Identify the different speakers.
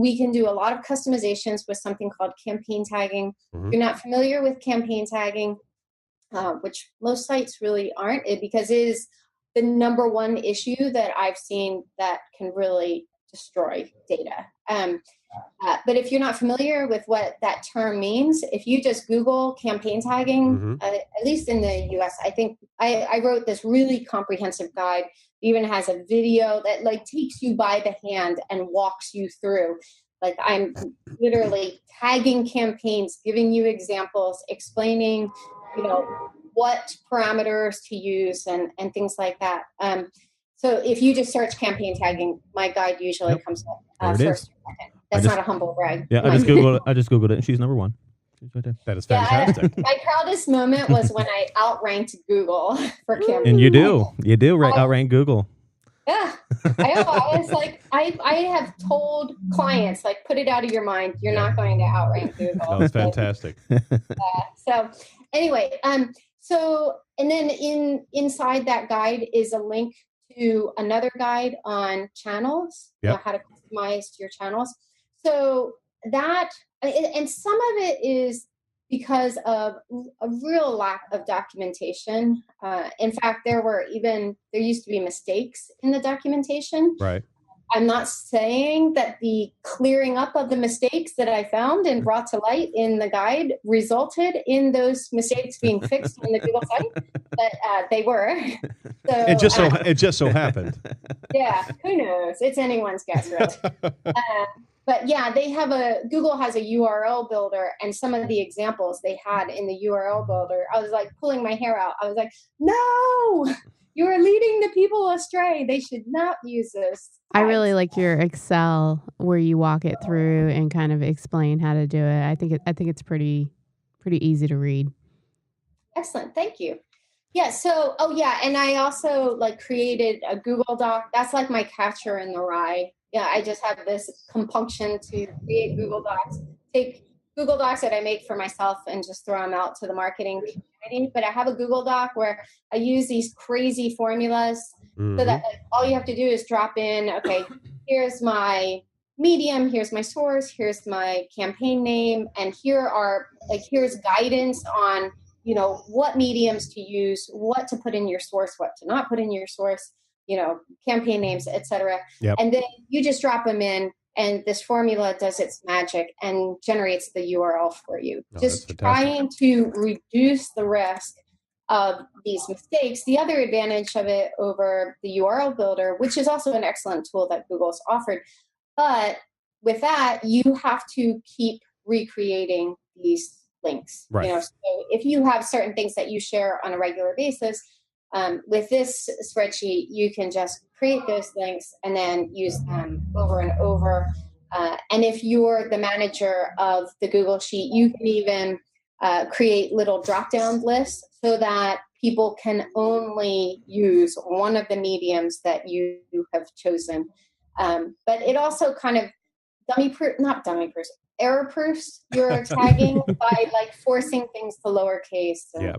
Speaker 1: we can do a lot of customizations with something called campaign tagging.
Speaker 2: Mm-hmm.
Speaker 1: If you're not familiar with campaign tagging, which most sites really aren't, because it is the number one issue that I've seen that can really destroy data. But if you're not familiar with what that term means, if you just Google campaign tagging,
Speaker 2: Mm-hmm.
Speaker 1: at least in the US, I think I wrote this really comprehensive guide. It even has a video that like takes you by the hand and walks you through. Like I'm literally tagging campaigns, giving you examples, explaining, what parameters to use and things like that. So if you just search campaign tagging, my guide usually comes up first or second. That's not a humble brag.
Speaker 2: Yeah, I just Googled it, and she's number one. She's right there.
Speaker 3: That is fantastic.
Speaker 1: My proudest moment was when I outranked Google for campaign.
Speaker 2: And you do outrank Google.
Speaker 1: Yeah, I was like, I have told clients, like, put it out of your mind. You're not going to outrank Google.
Speaker 3: That's fantastic.
Speaker 1: So anyway, so, and then inside that guide is a link to another guide on channels, how to customize your channels. So that, and some of it is because of a real lack of documentation. In fact, there used to be mistakes in the documentation.
Speaker 3: Right.
Speaker 1: I'm not saying that the clearing up of the mistakes that I found and brought to light in the guide resulted in those mistakes being fixed on the Google site, but they were. So,
Speaker 3: it just so happened.
Speaker 1: Yeah, who knows? It's anyone's guess, really. But yeah, Google has a URL builder, and some of the examples they had in the URL builder, I was like pulling my hair out. I was like, no, you are leading the people astray. They should not use this.
Speaker 4: I really like your Excel where you walk it through and kind of explain how to do it. I think it's pretty easy to read.
Speaker 1: Excellent. Thank you. Yeah. So, and I also created a Google Doc. That's like my catcher in the rye. Yeah. I just have this compunction to create Google Docs, take Google Docs that I make for myself and just throw them out to the marketing community. But I have a Google Doc where I use these crazy formulas so that all you have to do is drop in, okay, here's my medium, here's my source, here's my campaign name, and here's guidance on, what mediums to use, what to put in your source, what to not put in your source, campaign names, etc.
Speaker 3: Yep.
Speaker 1: And then you just drop them in, and this formula does its magic and generates the URL for you. Just trying to reduce the risk of these mistakes. The other advantage of it over the URL builder, which is also an excellent tool that Google's offered, but with that, you have to keep recreating these links.
Speaker 3: Right.
Speaker 1: So if you have certain things that you share on a regular basis, with this spreadsheet, you can just create those links and then use them over and over. And if you're the manager of the Google Sheet, you can even create little drop-down lists so that people can only use one of the mediums that you have chosen. But it also kind of error-proofs your tagging by forcing things to lowercase and